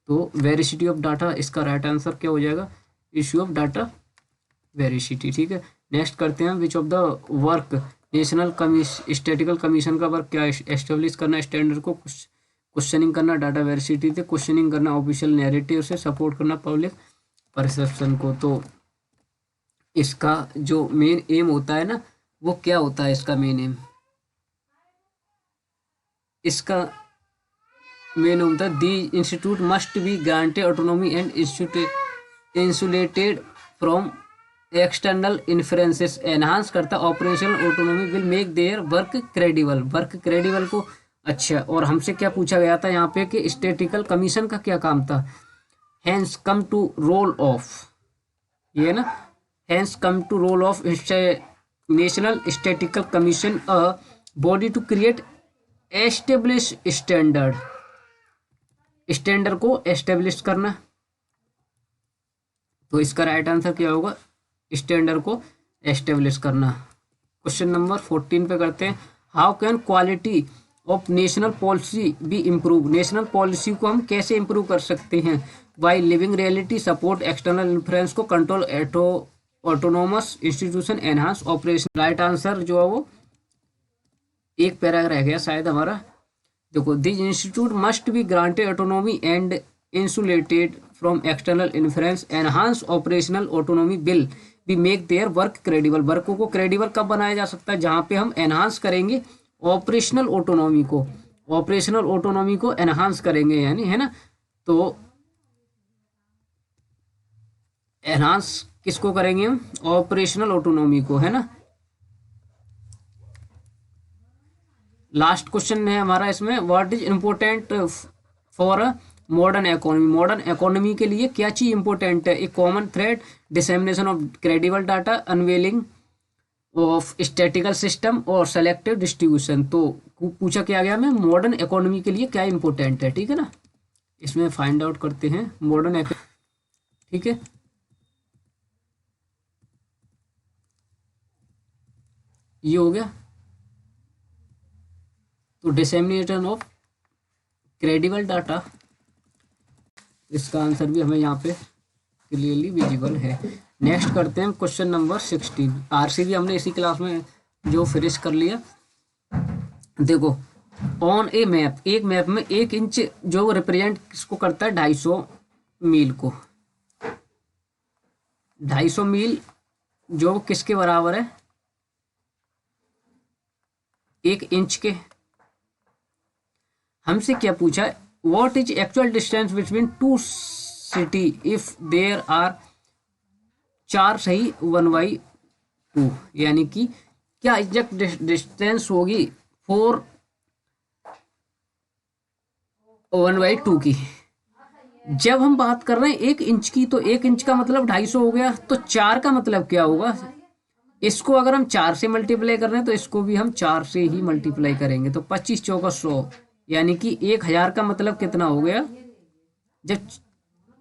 S1: तो वेरासिटी ऑफ डाटा, इसका राइट आंसर क्या हो जाएगा? Issue of data veracity. ठीक है, नेक्स्ट करते हैं which of the work national statistical commission का वर्क क्या? एस्टेब्लिश करना स्टैंडर्ड को, क्वेश्चनिंग करना डाटा वेरिसिटी से, क्वेश्चनिंग करना ऑफिशियल नैरेटिव से, सपोर्ट करना पब्लिक परसेप्शन को। तो इसका जो मेन एम होता है ना, वो क्या होता है? इसका मेन एम, इसका मेन होता है the institute must be granted autonomy and insulated from external influences, enhance करता operational autonomy will make their work credible, work credible को। अच्छा, और हमसे क्या पूछा गया था यहाँ पे कि स्टैटिस्टिकल कमीशन का क्या काम था? Hence come to role of, ये ना, hence come to role of national statistical commission a body to create establish standard, standard को एस्टेब्लिश करना। तो इसका राइट आंसर क्या होगा? स्टैंडर्ड को एस्टेब्लिश करना। क्वेश्चन नंबर 14 पे करते हैं, how can quality of national policy be improve, national policy को हम कैसे इम्प्रूव कर सकते हैं? By living reality, support external influence को, control autonomous institution, enhance operation. Right answer जो है वो एक पैरा रह गया शायद हमारा। देखो, this institute must be granted autonomy and insulated from external influence, enhance operational autonomy will be make their work credible. वर्कों को क्रेडिबल कब बनाया जा सकता है? जहाँ पे हम एनहांस करेंगे ऑपरेशनल ऑटोनॉमी को, ऑपरेशनल ऑटोनॉमी को एनहांस करेंगे, यानी, है ना। तो एनहांस किसको करेंगे हम? ऑपरेशनल ऑटोनॉमी को, है ना। लास्ट क्वेश्चन है हमारा इसमें, what is important for modern economy, modern economy के लिए क्या चीज इंपॉर्टेंट है? A common thread, dissemination of credible data, unveiling of statical system और सेलेक्टिव डिस्ट्रीब्यूशन। तो पूछा क्या गया हमें, मॉडर्न इकोनॉमी के लिए क्या इंपॉर्टेंट है, ठीक है ना। इसमें फाइंड आउट करते हैं मॉडर्न, ठीक है। ये हो गया। तो डिसेमिनेशन ऑफ क्रेडिबल डाटा, इसका आंसर भी हमें यहाँ पे क्लियरली विजिबल है। नेक्स्ट करते हैं क्वेश्चन नंबर 16। आरसीबी हमने इसी क्लास में जो फिनिश कर लिया। देखो, ऑन ए मैप, एक मैप में 1 इंच जो रिप्रेजेंट किसको करता है, 250 मील को। 250 मील जो किसके बराबर है, 1 इंच के। हमसे क्या पूछा, what is actual distance between two city if there are 4 सही 1/2, यानी कि क्या एग्जैक्ट डिस्टेंस होगी 4 1/2 की। जब हम बात कर रहे हैं 1 इंच की, तो 1 इंच का मतलब 250 हो गया, तो 4 का मतलब क्या होगा, इसको अगर हम 4 से मल्टीप्लाई कर रहे हैं तो इसको भी हम 4 से ही मल्टीप्लाई करेंगे। तो 25 चौका 100, यानी कि 1000 का मतलब कितना हो गया, जब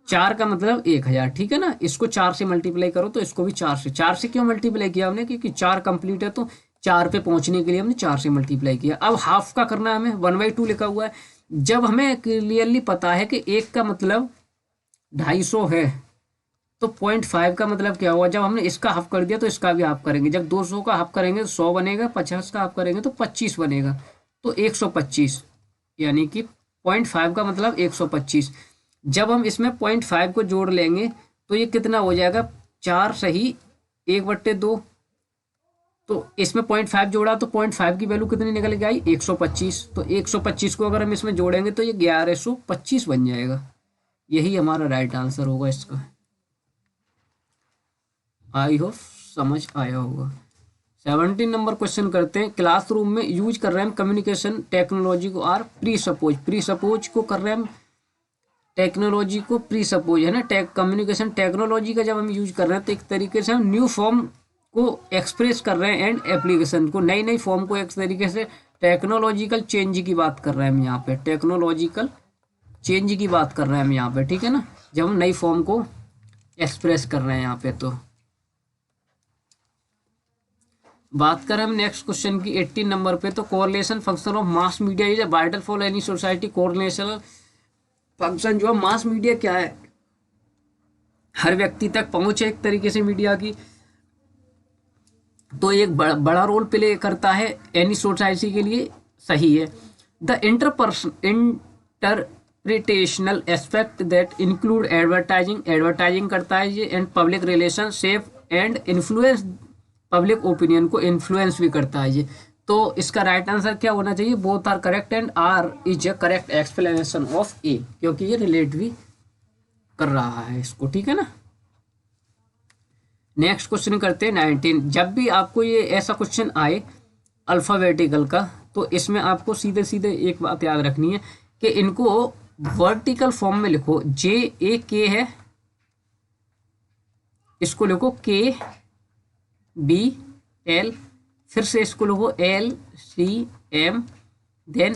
S1: 4 का मतलब 1000, ठीक है ना। इसको 4 से मल्टीप्लाई करो तो इसको भी 4 से क्यों मल्टीप्लाई किया हमने, क्योंकि 4 कंप्लीट है तो 4 पे पहुंचने के लिए हमने 4 से मल्टीप्लाई किया। अब हाफ का करना है हमें, 1/2 लिखा हुआ है। जब हमें क्लियरली पता है कि 1 का मतलब 250 है, तो 0.5 का मतलब क्या हुआ, जब हमने इसका हाफ कर दिया तो इसका भी हाफ करेंगे। जब 200 का हाफ करेंगे तो 100 बनेगा, 50 का हाफ करेंगे तो 25 बनेगा, तो 125, यानी कि 0.5 का मतलब 125। जब हम इसमें 0.5 को जोड़ लेंगे तो ये कितना हो जाएगा, 4 सही 1/2। तो इसमें 0.5 जोड़ा तो 0.5 की वैल्यू कितनी निकल के आई, 125। तो 125 को अगर हम इसमें जोड़ेंगे तो ये 1125 बन जाएगा। यही हमारा राइट आंसर होगा इसका। आई होप समझ आया होगा। 17 नंबर क्वेश्चन करते हैं। क्लासरूम में यूज कर रहे हैं कम्युनिकेशन टेक्नोलॉजी को or presuppose, presuppose को कर रहे हैं टेक्नोलॉजी को, प्री सपोज है ना, कम्युनिकेशन टेक्नोलॉजी का जब हम यूज कर रहे हैं तो एक तरीके से हम न्यू फॉर्म को एक्सप्रेस कर रहे हैं एंड एप्लीकेशन को, नई नई फॉर्म को, एक तरीके से टेक्नोलॉजिकल चेंज की बात कर रहे हैं हम यहाँ पे, टेक्नोलॉजिकल चेंज की बात कर रहे हैं हम यहाँ पे, ठीक है ना, जब हम नई फॉर्म को एक्सप्रेस कर रहे हैं यहाँ पे। तो बात करें हम नेक्स्ट क्वेश्चन की 18 नंबर पे, तो correlation function of mass media is vital for any society. Correlation function जो है मास मीडिया क्या है, हर व्यक्ति तक पहुंचे एक तरीके से मीडिया की, तो एक बड़ा रोल प्ले करता है एनी सोसाइटी के लिए, सही है। The interpretational aspect that include advertising, advertising करता है ये, and public relation shape and influence, public opinion को इन्फ्लुएंस भी करता है ये। तो इसका राइट आंसर क्या होना चाहिए, both are correct and R is a correct explanation of A, क्योंकि ये रिलेट भी कर रहा है इसको, ठीक है ना। नेक्स्ट क्वेश्चन करते हैं 19। जब भी आपको ये ऐसा क्वेश्चन आए अल्फाबेटिकल का, तो इसमें आपको सीधे सीधे एक बात याद रखनी है कि इनको वर्टिकल फॉर्म में लिखो। JAK है, इसको लिखो KBL, फिर से इसको लिखो LCM, देन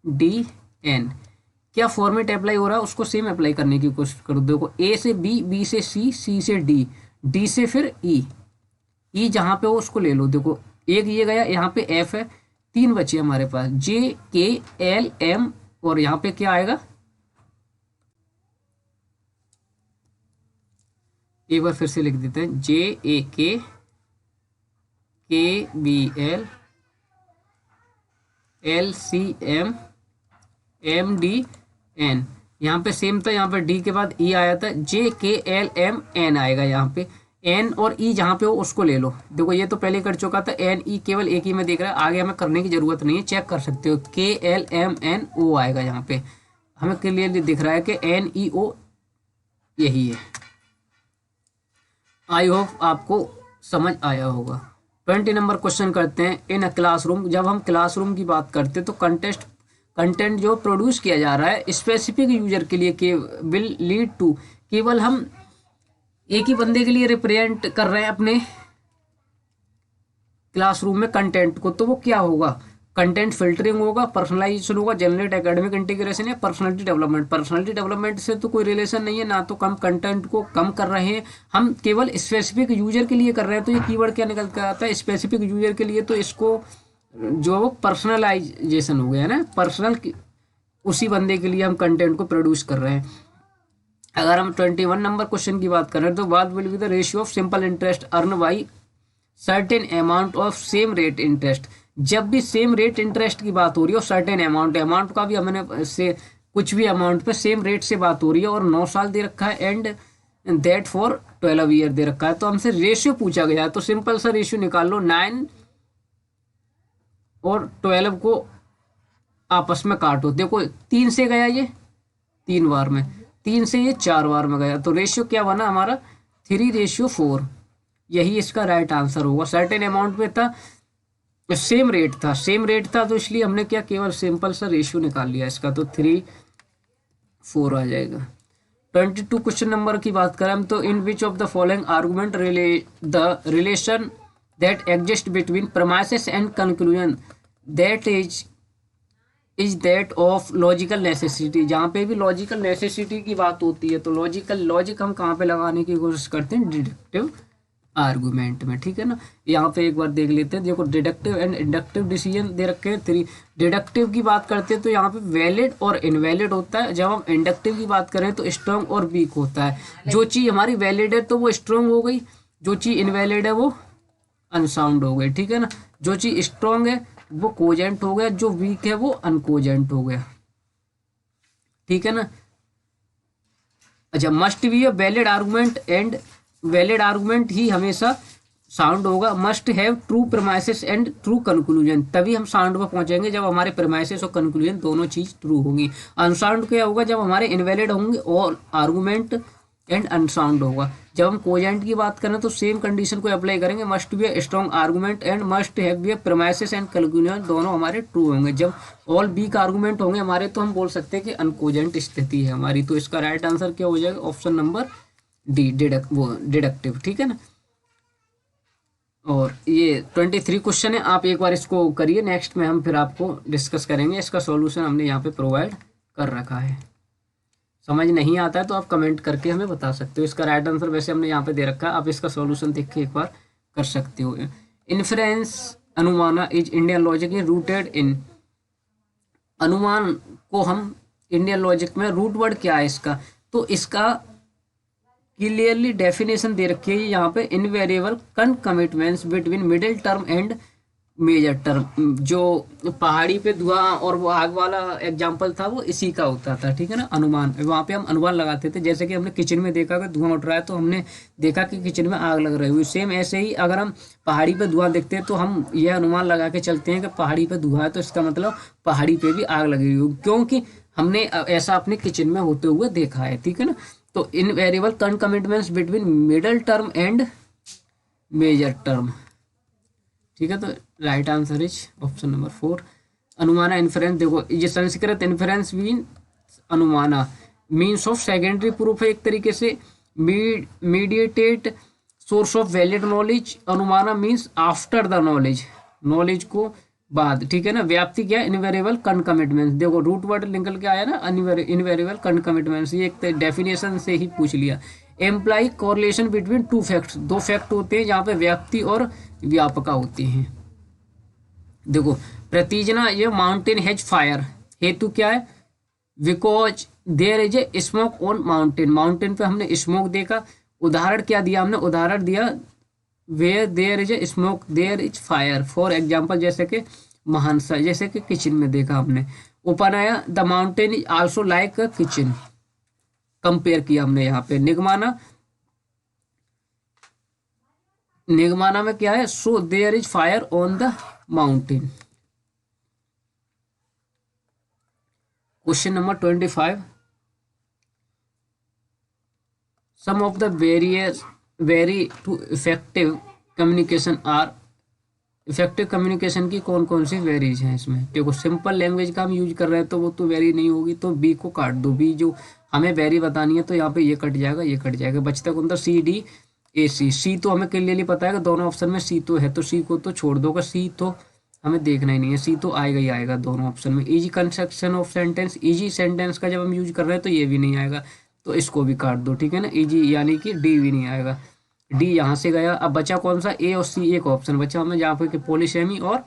S1: MDN। क्या फॉर्मेट अप्लाई हो रहा है उसको सेम अप्लाई करने की कोशिश करो। देखो A से B, B से C, C से D, D से फिर E जहां पे हो उसको ले लो। देखो एक ये गया, यहाँ पे F है, 3 बचे हमारे पास, JKLM, और यहाँ पे क्या आएगा, एक बार फिर से लिख देते हैं, JAK, KBL, LCM, MDN। यहाँ पे सेम था, यहाँ पे D के बाद E आया था, JKLMN आएगा यहाँ पे, N और E जहाँ पे हो उसको ले लो। देखो ये तो पहले कर चुका था, NE केवल एक ही में देख रहा है, आगे हमें करने की जरूरत नहीं है, चेक कर सकते हो, KLMNO आएगा यहाँ पे, हमें क्लियरली दिख रहा है कि NEO यही है। आई होप आपको समझ आया होगा। 20 नंबर क्वेश्चन करते हैं। इन अ क्लासरूम, जब हम क्लासरूम की बात करते हैं तो कंटेंट जो प्रोड्यूस किया जा रहा है स्पेसिफिक यूजर के लिए के विल लीड टू, केवल हम एक ही बंदे के लिए रिप्रेजेंट कर रहे हैं अपने क्लासरूम में कंटेंट को, तो वो क्या होगा, कंटेंट फिल्टरिंग होगा, पर्सनलाइजेशन होगा, जनरेट एकेडमिक इंटीग्रेशन है, पर्सनालिटी डेवलपमेंट। पर्सनालिटी डेवलपमेंट से तो कोई रिलेशन नहीं है, ना तो कम कंटेंट को कम कर रहे हैं, हम केवल स्पेसिफिक यूजर के लिए कर रहे हैं। तो ये कीवर्ड क्या निकल कर आता है, स्पेसिफिक यूजर के लिए, तो इसको जो पर्सनलाइजेशन हो गया ना, पर्सनल उसी बंदे के लिए हम कंटेंट को प्रोड्यूस कर रहे हैं। अगर हम 21 नंबर क्वेश्चन की बात करें तो बात will be the ratio of simple interest earn by certain amount of same rate interest. जब भी सेम रेट इंटरेस्ट की बात हो रही है और सर्टेन अमाउंट का भी हमने से कुछ भी अमाउंट पे सेम रेट से बात हो रही है और 9 साल दे रखा है एंड दैट फॉर 12 ईयर दे रखा है, तो हमसे रेशियो पूछा गया है। तो सिंपल सा रेशियो निकाल लो, 9 और 12 को आपस में काटो। देखो 3 से गया ये 3 बार में, 3 से ये 4 बार में गया, तो रेशियो क्या बना हमारा 3:4। यही इसका राइट आंसर होगा। सर्टेन अमाउंट में था, सेम रेट था, तो इसलिए हमने क्या केवल सिंपल सा रेशियो निकाल लिया इसका, तो 3:4 आ जाएगा। 22 क्वेश्चन नंबर की बात करें हम तो in which of the following argument the relation that exist between premises and conclusion that is that of logical necessity. जहाँ पे भी लॉजिकल नेसेसिटी की बात होती है तो लॉजिक हम कहाँ पे लगाने की कोशिश करते हैं, डिडक्टिव आर्गुमेंट में, ठीक है ना। यहाँ पे एक बार देख लेते हैं, देखो डिडक्टिव एंड इंडक्टिव डिसीजन दे रखे हैं 3। डिडक्टिव की बात करते हैं तो यहाँ पे वैलिड और इनवैलिड होता है। जब हम इंडक्टिव की बात करें तो स्ट्रॉन्ग और वीक होता है। जो चीज़ हमारी वैलिड है तो वो स्ट्रॉन्ग हो गई, जो चीज़ इनवैलिड है वो अनसाउंड हो गई, ठीक है ना। जो चीज़ स्ट्रॉन्ग है वो कोजेंट हो गया, जो वीक है वो अनकोजेंट हो गया, ठीक है ना। अच्छा, must be a valid argument and valid argument ही हमेशा साउंड होगा। Must have true premises and true conclusion, तभी हम साउंड पर पहुंचेंगे जब हमारे प्रेमाइसेस और कंक्लूजन दोनों चीज ट्रू होंगी। अनसाउंड क्या होगा, जब हमारे इनवैलिड होंगे और आर्गुमेंट एंड अनसाउंड होगा। जब हम कोजेंट की बात करें तो सेम कंडीशन को अप्लाई करेंगे, must be a strong argument and must have be a premises and conclusion, दोनों हमारे ट्रू होंगे। जब ऑल वीक आर्गुमेंट होंगे हमारे तो हम बोल सकते हैं कि अनकोजेंट स्थिति है हमारी। तो इसका राइट आंसर क्या हो जाएगा, ऑप्शन नंबर डी, डिडक्टिव, ठीक है ना। और ये 23 क्वेश्चन है, आप एक बार इसको करिए, नेक्स्ट में हम फिर आपको डिस्कस करेंगे। इसका सॉल्यूशन हमने यहाँ पे प्रोवाइड कर रखा है। समझ नहीं आता है तो आप कमेंट करके हमें बता सकते हो। इसका राइट आंसर वैसे हमने यहाँ पे दे रखा है, आप इसका सॉल्यूशन देख के एक बार कर सकते हो। Inference anumana is Indian logic is rooted in. अनुमान को हम इंडियन लॉजिक में, रूट वर्ड क्या है इसका, तो इसका क्लियरली डेफिनेशन दे रखी है यहाँ पे, invariable concomitants between middle term and major term. जो पहाड़ी पे धुआं और वो आग वाला एग्जांपल था वो इसी का होता था, ठीक है ना। अनुमान, वहाँ पे हम अनुमान लगाते थे, जैसे कि हमने किचन में देखा कि धुआं उठ रहा है तो हमने देखा कि किचन में आग लग रही हुई। सेम ऐसे ही अगर हम पहाड़ी पे धुआं देखते हैं तो हम यह अनुमान लगा के चलते हैं कि पहाड़ी पे धुआं है तो इसका मतलब पहाड़ी पे भी आग लगी हुई, क्योंकि हमने ऐसा अपने किचन में होते हुए देखा है, ठीक है ना। तो invariable concomitants between middle term and major term, ठीक है। तो right answer is option number 4, anumana inference. देखो ये Sanskrit inference mean anumana means of secondary proof है एक तरीके से, mediated source of valid knowledge. Anumana means after the knowledge को बाद, ठीक है ना। व्याप्ति क्या है, इनवेरिएबल कंकमिटमेंट्स। देखो रूट वर्ड निकल के आया ना, इनवेरिएबल कंकमिटमेंट्स, ये एक डेफिनेशन से ही पूछ लिया। Employee correlation between two facts, 2 fact होते हैं जहाँ पे व्याप्ति और व्यापका होती हैं। देखो प्रतिजना, ये माउंटेन हैज फायर, हेतु क्या है, because there is a smoke on mountain. Mountain पे हमने स्मोक देखा। उदाहरण क्या दिया हमने, उदाहरण दिया where there is a smoke there is fire. For example जैसे कि महानसा, जैसे कि किचन में देखा हमने। उपनया, the mountain is also like a kitchen, compare किया हमने यहाँ पे। निगमाना में क्या है, so there is fire on the mountain. Question number 25, some of the very to effective communication or effective communication की कौन कौन सी वेरीज हैं इसमें? देखो सिंपल लैंग्वेज का हम यूज कर रहे हैं तो वो तो वेरी नहीं होगी, तो बी को काट दो। बी जो हमें वेरी बतानी है तो यहाँ पे ये कट जाएगा, ये कट जाएगा, बचता कौन था? सी डी ए सी। सी तो हमें क्लियरली पता है कि दोनों ऑप्शन में सी तो है, तो सी को तो छोड़ दोगे, सी तो हमें देखना ही नहीं है, सी तो आएगा ही आएगा दोनों ऑप्शन में। Easy construction of sentence, easy sentence का जब हम यूज कर रहे हैं तो ये भी नहीं आएगा, तो इसको भी काट दो, ठीक है ना। इजी यानी कि डी भी नहीं आएगा, डी यहाँ से गया। अब बचा कौन सा? ए और सी, एक ऑप्शन बचा हमें जहाँ पे पॉलीसेमी और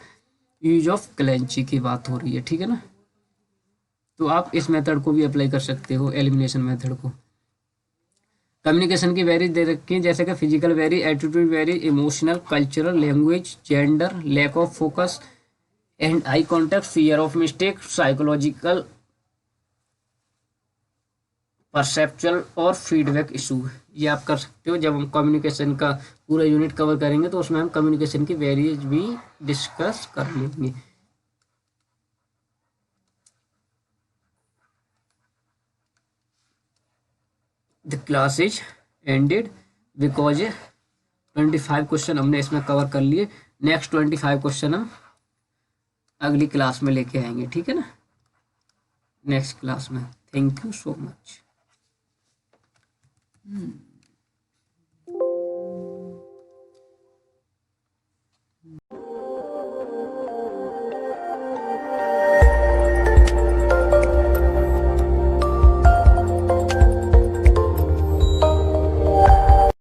S1: यूज ऑफ क्लेंची की बात हो रही है, ठीक है ना। तो आप इस मेथड को भी अप्लाई कर सकते हो, एलिमिनेशन मेथड को। कम्युनिकेशन की वेरी दे रखी है, जैसे कि physical barrier, attitude barrier, emotional, cultural, language, gender, lack of focus and eye contact, fear of mistake, psychological, perceptual और फीडबैक इशू। ये आप कर सकते हो। जब हम कम्युनिकेशन का पूरा यूनिट कवर करेंगे तो उसमें हम कम्युनिकेशन की वेरिएज भी डिस्कस कर लेंगे। The class is ended because 25 question हमने इसमें कवर कर लिए। नेक्स्ट 25 क्वेश्चन हम अगली क्लास में लेके आएंगे, ठीक है ना, नेक्स्ट क्लास में। Thank you so much.